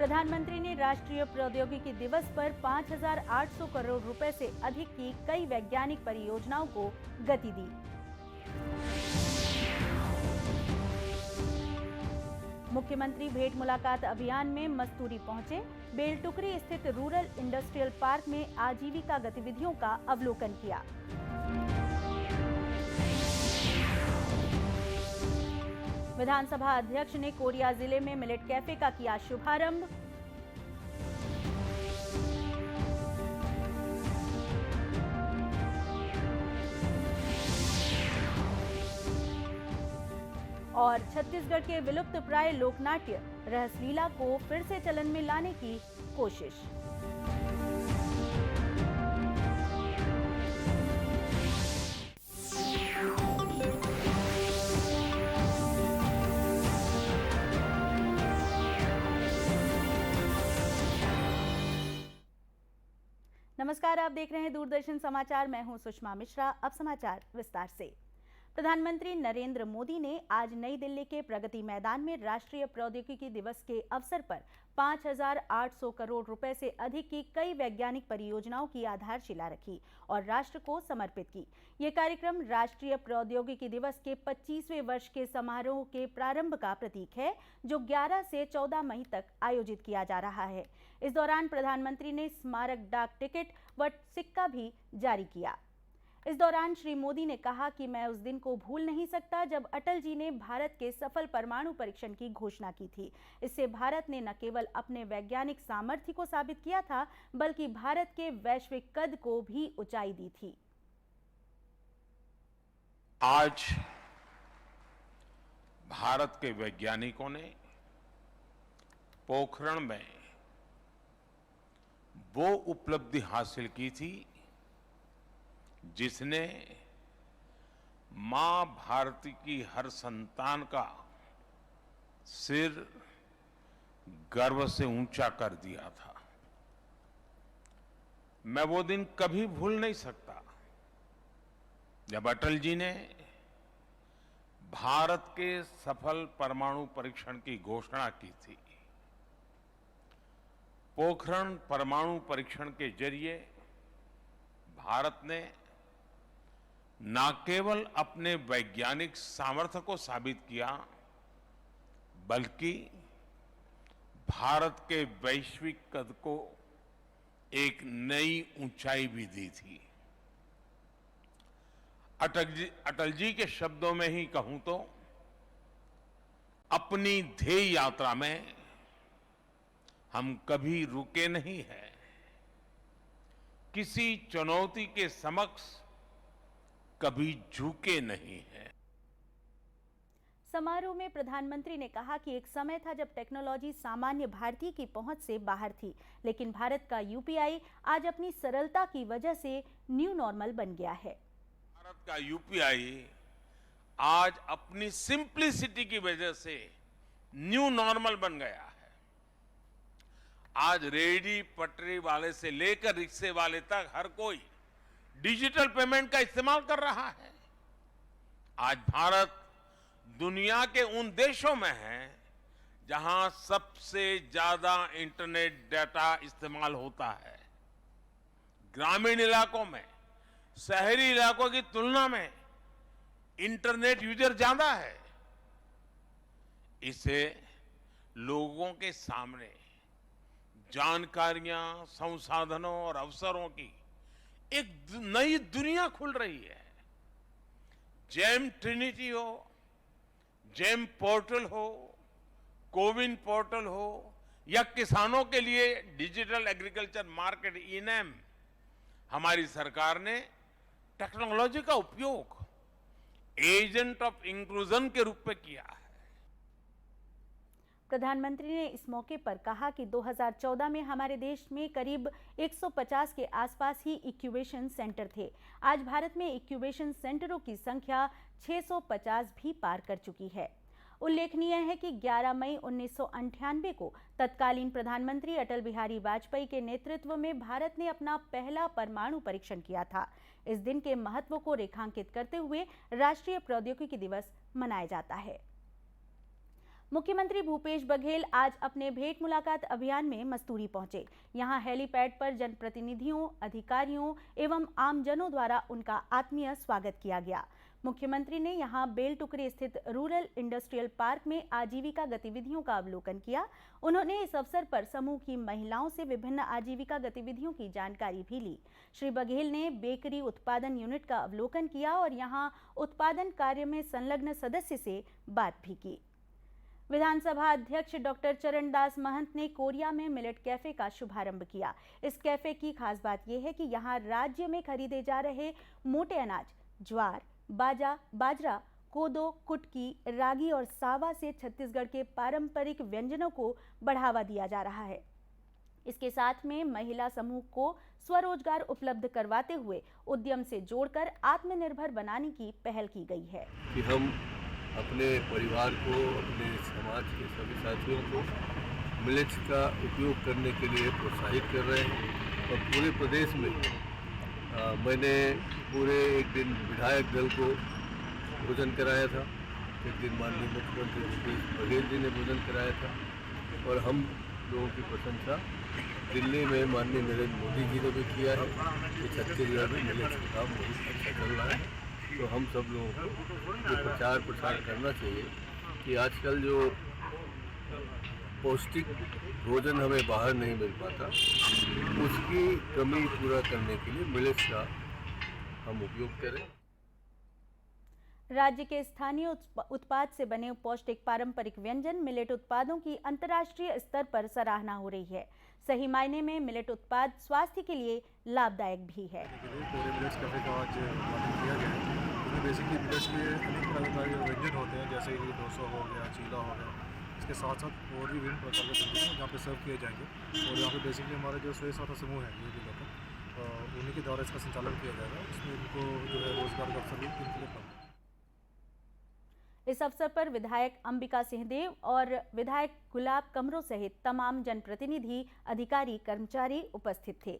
प्रधानमंत्री ने राष्ट्रीय प्रौद्योगिकी दिवस पर 5,800 करोड़ रुपए से अधिक की कई वैज्ञानिक परियोजनाओं को गति दी। मुख्यमंत्री भेंट मुलाकात अभियान में मस्तूरी पहुंचे। बेलटुकरी स्थित रूरल इंडस्ट्रियल पार्क में आजीविका गतिविधियों का अवलोकन किया। विधानसभा अध्यक्ष ने कोरिया जिले में मिलेट कैफे का किया शुभारंभ। और छत्तीसगढ़ के विलुप्त प्राय लोकनाट्य रहसलीला को फिर से चलन में लाने की कोशिश। नमस्कार, आप देख रहे हैं दूरदर्शन समाचार। मैं हूं सुषमा मिश्रा। अब समाचार विस्तार से। प्रधानमंत्री नरेंद्र मोदी ने आज नई दिल्ली के प्रगति मैदान में राष्ट्रीय प्रौद्योगिकी दिवस के अवसर पर 5,800 करोड़ रुपए से अधिक की कई वैज्ञानिक परियोजनाओं की आधारशिला रखी और राष्ट्र को समर्पित की। ये कार्यक्रम राष्ट्रीय प्रौद्योगिकी दिवस के 25वें वर्ष के समारोह के प्रारंभ का प्रतीक है, जो 11 से 14 मई तक आयोजित किया जा रहा है। इस दौरान प्रधानमंत्री ने स्मारक डाक टिकट व सिक्का भी जारी किया। इस दौरान श्री मोदी ने कहा कि मैं उस दिन को भूल नहीं सकता जब अटल जी ने भारत के सफल परमाणु परीक्षण की घोषणा की थी। इससे भारत ने न केवल अपने वैज्ञानिक सामर्थ्य को साबित किया था, बल्कि भारत के वैश्विक कद को भी ऊंचाई दी थी। आज भारत के वैज्ञानिकों ने पोखरण में वो उपलब्धि हासिल की थी जिसने मां भारती की हर संतान का सिर गर्व से ऊंचा कर दिया था। मैं वो दिन कभी भूल नहीं सकता जब अटल जी ने भारत के सफल परमाणु परीक्षण की घोषणा की थी। पोखरण परमाणु परीक्षण के जरिए भारत ने न केवल अपने वैज्ञानिक सामर्थ्य को साबित किया, बल्कि भारत के वैश्विक कद को एक नई ऊंचाई भी दी थी। अटल जी के शब्दों में ही कहूं तो अपनी ध्येय यात्रा में हम कभी रुके नहीं हैं, किसी चुनौती के समक्ष कभी झुके नहीं हैं। समारोह में प्रधानमंत्री ने कहा कि एक समय था जब टेक्नोलॉजी सामान्य भारतीय की पहुंच से बाहर थी, लेकिन भारत का यूपीआई आज अपनी सरलता की वजह से न्यू नॉर्मल बन गया है। भारत का यूपीआई आज अपनी सिंप्लिसिटी की वजह से न्यू नॉर्मल बन गया है। आज रेहड़ी पटरी वाले से लेकर रिक्शे वाले तक हर कोई डिजिटल पेमेंट का इस्तेमाल कर रहा है। आज भारत दुनिया के उन देशों में है जहां सबसे ज्यादा इंटरनेट डाटा इस्तेमाल होता है। ग्रामीण इलाकों में शहरी इलाकों की तुलना में इंटरनेट यूजर ज्यादा है। इससे लोगों के सामने जानकारियां, संसाधनों और अवसरों की एक नई दुनिया खुल रही है। जेम ट्रिनिटी हो, जेम पोर्टल हो, कोविन पोर्टल हो या किसानों के लिए डिजिटल एग्रीकल्चर मार्केट इनैम, हमारी सरकार ने टेक्नोलॉजी का उपयोग एजेंट ऑफ इंक्लूजन के रूप में किया है। प्रधानमंत्री ने इस मौके पर कहा कि 2014 में हमारे देश में करीब 150 के आसपास ही इंक्यूबेशन सेंटर थे। आज भारत में इंक्यूबेशन सेंटरों की संख्या 650 भी पार कर चुकी है। उल्लेखनीय है कि 11 मई 1998 को तत्कालीन प्रधानमंत्री अटल बिहारी वाजपेयी के नेतृत्व में भारत ने अपना पहला परमाणु परीक्षण किया था। इस दिन के महत्व को रेखांकित करते हुए राष्ट्रीय प्रौद्योगिकी दिवस मनाया जाता है। मुख्यमंत्री भूपेश बघेल आज अपने भेंट मुलाकात अभियान में मस्तूरी पहुंचे। यहां हेलीपैड पर जनप्रतिनिधियों, अधिकारियों एवं आमजनों द्वारा उनका आत्मीय स्वागत किया गया। मुख्यमंत्री ने यहां बेलटुकरी स्थित रूरल इंडस्ट्रियल पार्क में आजीविका गतिविधियों का अवलोकन किया। उन्होंने इस अवसर पर समूह की महिलाओं से विभिन्न आजीविका गतिविधियों की जानकारी भी ली। श्री बघेल ने बेकरी उत्पादन यूनिट का अवलोकन किया और यहां उत्पादन कार्य में संलग्न सदस्य से बात भी की। विधानसभा अध्यक्ष डॉक्टर चरणदास महंत ने कोरिया में मिलेट कैफे का शुभारंभ किया। इस कैफे की खास बात यह है कि यहाँ राज्य में खरीदे जा रहे मोटे अनाज ज्वार, बाजरा, कोदो, कुटकी, रागी और सावा से छत्तीसगढ़ के पारंपरिक व्यंजनों को बढ़ावा दिया जा रहा है। इसके साथ में महिला समूह को स्वरोजगार उपलब्ध करवाते हुए उद्यम से जोड़कर आत्मनिर्भर बनाने की पहल की गई है। कि हम अपने परिवार को, अपने समाज के सभी साथियों को मिलेट्स का उपयोग करने के लिए प्रोत्साहित कर रहे हैं और पूरे प्रदेश में मैंने पूरे एक दिन विधायक दल को भोजन कराया था, एक दिन माननीय मुख्यमंत्री भूपेश बघेल जी ने भोजन कराया था और हम लोगों की प्रशंसा दिल्ली में माननीय नरेंद्र मोदी जी ने भी किया है कि छत्तीसगढ़ में मिलेट्स का काम बहुत अच्छा चल रहा है। तो हम सब लोगों को ये प्रचार प्रसार करना चाहिए कि आजकल जो पौष्टिक भोजन हमें बाहर नहीं मिल पाता, उसकी कमी पूरा करने के लिए मिलेट्स का हम उपयोग करें। राज्य के स्थानीय उत्पाद से बने पौष्टिक पारंपरिक व्यंजन मिलेट उत्पादों की अंतर्राष्ट्रीय स्तर पर सराहना हो रही है। सही मायने में मिलेट उत्पाद स्वास्थ्य के लिए लाभदायक भी है। बेसिकली मिलेट्स के अनेक प्रकार के व्यंजन होते हैं, जैसे कि डोसा हो गया, चीला हो गया। इसके साथ साथ और भी विभिन्न प्रकार के व्यंजन हैं जहाँ पे सर्व किए जाएंगे और यहाँ पे बेसिकली हमारे जो स्वयं सहायता समूह है ये भी लोग उन्हीं के द्वारा इसका संचालन किया जाएगा। इसमें इनको जो है रोजगार का अवसर भी इनके लिए प्राप्त। इस अवसर पर विधायक अंबिका सिंहदेव और विधायक गुलाब कमरों सहित तमाम जनप्रतिनिधि, अधिकारी, कर्मचारी उपस्थित थे।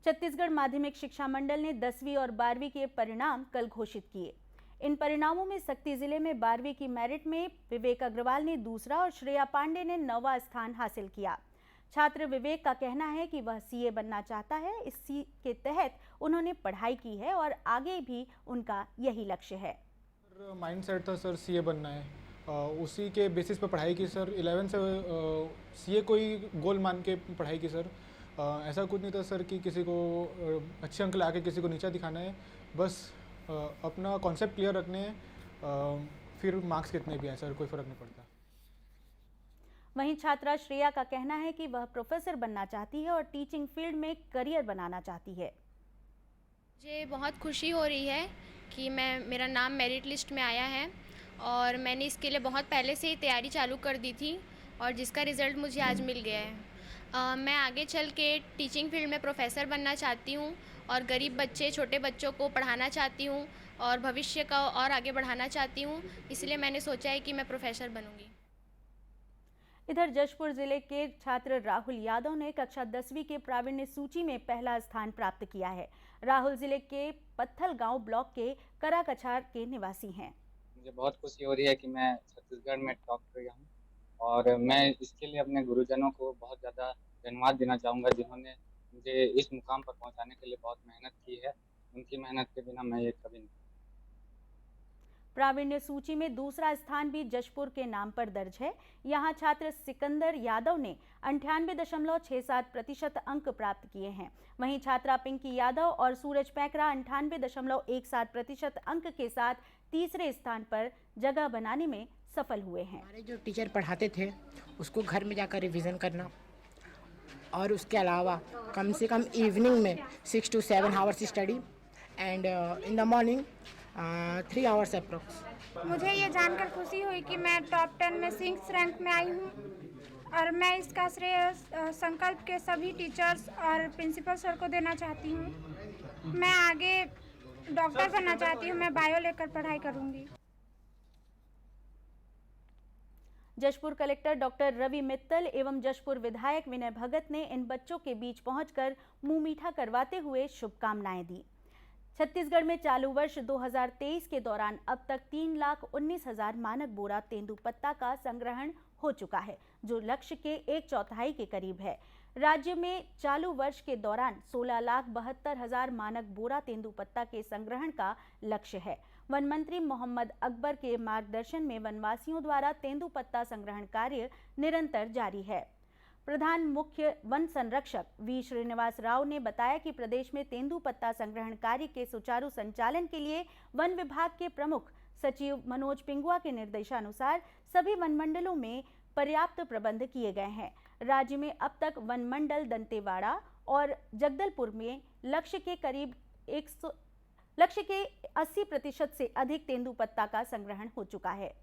छत्तीसगढ़ माध्यमिक शिक्षा मंडल ने 10वीं और 12वीं के परिणाम कल घोषित किए। इन परिणामों में सक्ती जिले में 12वीं की मेरिट में विवेक अग्रवाल ने दूसरा और श्रेया पांडे ने 9वां स्थान हासिल किया। छात्र विवेक का कहना है कि वह सीए बनना चाहता है। इसी के तहत उन्होंने पढ़ाई की है और आगे भी उनका यही लक्ष्य है। माइंड सेट था सर सीए बनना है, उसी के बेसिस पर पढ़ाई की सर। 11 से सीए को ही गोल मान के पढ़ाई की सर। ऐसा कुछ नहीं था सर कि किसी को अच्छे अंक ला के किसी को नीचा दिखाना है, बस अपना कॉन्सेप्ट क्लियर रखने हैं, फिर मार्क्स कितने भी हैं सर कोई फ़र्क नहीं पड़ता। वहीं छात्रा श्रेया का कहना है कि वह प्रोफेसर बनना चाहती है और टीचिंग फील्ड में करियर बनाना चाहती है। मुझे बहुत खुशी हो रही है कि मेरा नाम मेरिट लिस्ट में आया है और मैंने इसके लिए बहुत पहले से ही तैयारी चालू कर दी थी और जिसका रिज़ल्ट मुझे आज मिल गया है। मैं आगे चल के टीचिंग फील्ड में प्रोफेसर बनना चाहती हूँ और गरीब बच्चे, छोटे बच्चों को पढ़ाना चाहती हूँ और भविष्य का और आगे बढ़ाना चाहती हूँ, इसलिए मैंने सोचा है कि मैं प्रोफेसर बनूँगी। इधर जशपुर जिले के छात्र राहुल यादव ने कक्षा 10वीं के प्रावीण्य सूची में पहला स्थान प्राप्त किया है। राहुल जिले के पत्थल गांव ब्लॉक के कराकछार के निवासी हैं। मुझे बहुत खुशी हो रही है कि मैं छत्तीसगढ़ में टॉप कर गया हूँ और मैं इसके लिए अपने गुरुजनों को बहुत ज़्यादा धन्यवाद देना चाहूँगा, जिन्होंने मुझे इस मुकाम पर पहुँचाने के लिए बहुत मेहनत की है। उनकी मेहनत के बिना मैं ये कभी नहीं। प्रावीण्य सूची में दूसरा स्थान भी जशपुर के नाम पर दर्ज है। यहां छात्र सिकंदर यादव ने 98.67% अंक प्राप्त किए हैं। वहीं छात्रा पिंकी यादव और सूरज पैकरा 98.17% अंक के साथ तीसरे स्थान पर जगह बनाने में सफल हुए हैं। हमारे जो टीचर पढ़ाते थे उसको घर में जाकर रिवीजन करना और उसके अलावा कम से कम इवनिंग में 6 to 7 hours study and in the morning 3 hours approx. मुझे ये जानकर खुशी हुई कि मैं टॉप 10 में 6 रैंक में आई हूँ और मैं इसका श्रेय संकल्प के सभी टीचर्स और प्रिंसिपल सर को देना चाहती हूँ। मैं आगे डॉक्टर बनना चाहती हूँ, मैं बायो लेकर पढ़ाई करूँगी। जशपुर कलेक्टर डॉक्टर रवि मित्तल एवं जशपुर विधायक विनय भगत ने इन बच्चों के बीच पहुंचकर मुंह मीठा करवाते हुए शुभकामनाएं दी। छत्तीसगढ़ में चालू वर्ष 2023 के दौरान अब तक 3,19,000 मानक बोरा तेंदुपत्ता का संग्रहण हो चुका है, जो लक्ष्य के 1/4 के करीब है। राज्य में चालू वर्ष के दौरान 16,72,000 मानक बोरा तेंदुपत्ता के संग्रहण का लक्ष्य है। वन मंत्री मोहम्मद अकबर के मार्गदर्शन में वनवासियों द्वारा तेंदुपत्ता संग्रहण कार्य निरंतर जारी है। प्रधान मुख्य वन संरक्षक वी श्रीनिवास राव ने बताया कि प्रदेश में तेंदुपत्ता संग्रहण कार्य के सुचारू संचालन के लिए वन विभाग के प्रमुख सचिव मनोज पिंगुआ के निर्देशानुसार सभी वन मंडलों में पर्याप्त प्रबंध किए गए हैं। राज्य में अब तक वन मंडल दंतेवाड़ा और जगदलपुर में लक्ष्य के 80% से अधिक तेंदुपत्ता का संग्रहण हो चुका है।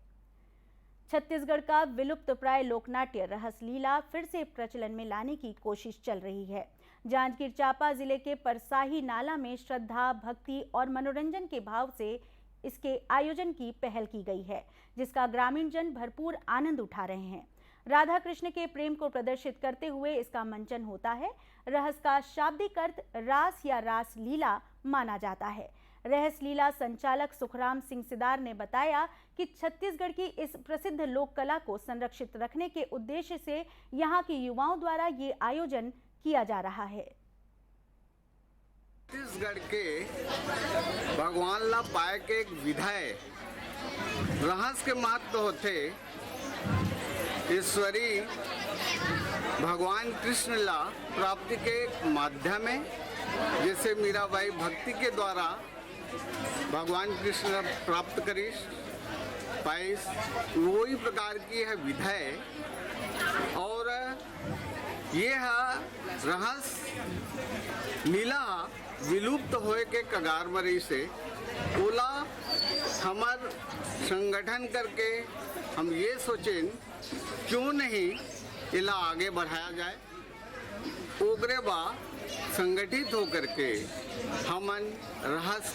छत्तीसगढ़ का विलुप्त प्राय लोकनाट्य रहस लीला फिर से प्रचलन में लाने की कोशिश चल रही है। जांजगीर चांपा जिले के परसाही नाला में श्रद्धा, भक्ति और मनोरंजन के भाव से इसके आयोजन की पहल की गई है, जिसका ग्रामीण जन भरपूर आनंद उठा रहे हैं। राधा कृष्ण के प्रेम को प्रदर्शित करते हुए इसका मंचन होता है। रहस का शाब्दिक अर्थ रास या रास लीला माना जाता है। रहस लीला संचालक सुखराम सिंह सिदार ने बताया कि छत्तीसगढ़ की इस प्रसिद्ध लोक कला को संरक्षित रखने के उद्देश्य से यहाँ के युवाओं द्वारा ये आयोजन किया जा रहा है। छत्तीसगढ़ के भगवान ला पाए के एक विधाय रहस के महत्व होते। ईश्वरी भगवान कृष्ण ला प्राप्ति के माध्यम है, जैसे मीराबाई भक्ति के द्वारा भगवान कृष्ण प्राप्त करीश पाइस, वही प्रकार की है विधाय। और ये रहस लीला विलुप्त होए के कगार मरी से ओला हमार संगठन करके हम ये सोचें क्यों नहीं इला आगे बढ़ाया जाए। ओकरे बा संगठित होकर के हमन रहस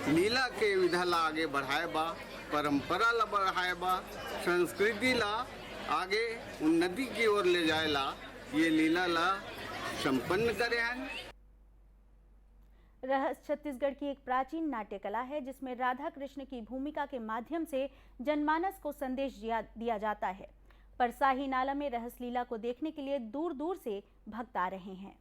लीला के विधा ला आगे बढ़ाए बा, परंपरा ला बढ़ाए बा, संस्कृति ला आगे उन्नति की ओर ले जाए ला ये लीला ला संपन्न करे हैं। रहस छत्तीसगढ़ की एक प्राचीन नाट्य कला है, जिसमें राधा कृष्ण की भूमिका के माध्यम से जनमानस को संदेश दिया जाता है। परसाही नाला में रहस लीला को देखने के लिए दूर दूर से भक्त आ रहे हैं।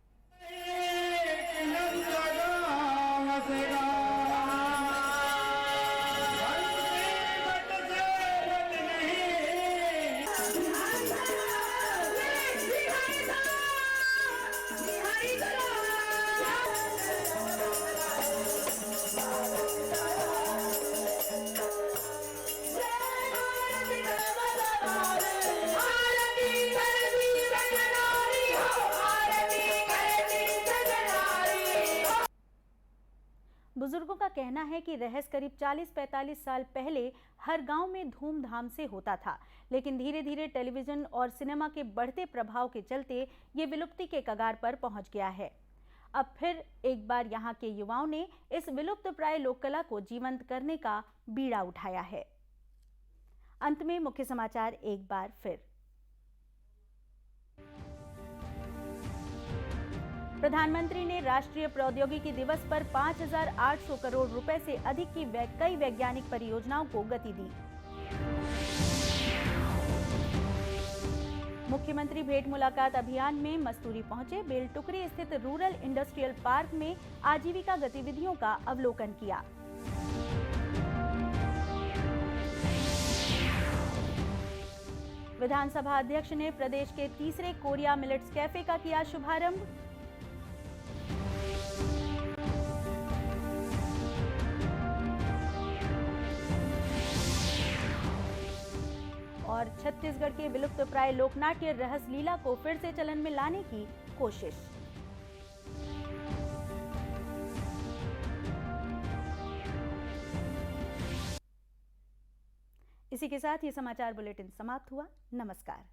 बुजुर्गों का कहना है कि रहस करीब 40-45 साल पहले हर गांव में धूमधाम से होता था, लेकिन धीरे धीरे टेलीविजन और सिनेमा के बढ़ते प्रभाव के चलते ये विलुप्ति के कगार पर पहुंच गया है। अब फिर एक बार यहां के युवाओं ने इस विलुप्त प्राय लोक कला को जीवंत करने का बीड़ा उठाया है। अंत में मुख्य समाचार एक बार फिर। प्रधानमंत्री ने राष्ट्रीय प्रौद्योगिकी दिवस पर 5,800 करोड़ रुपए से अधिक की कई वैज्ञानिक परियोजनाओं को गति दी। मुख्यमंत्री भेंट मुलाकात अभियान में मस्तूरी पहुंचे। बेलटुकरी स्थित रूरल इंडस्ट्रियल पार्क में आजीविका गतिविधियों का अवलोकन किया। विधानसभा अध्यक्ष ने प्रदेश के तीसरे कोरिया मिलेट्स कैफे का किया शुभारंभ। और छत्तीसगढ़ के विलुप्त प्राय लोकनाट्य रहस लीला को फिर से चलन में लाने की कोशिश। इसी के साथ ये समाचार बुलेटिन समाप्त हुआ। नमस्कार।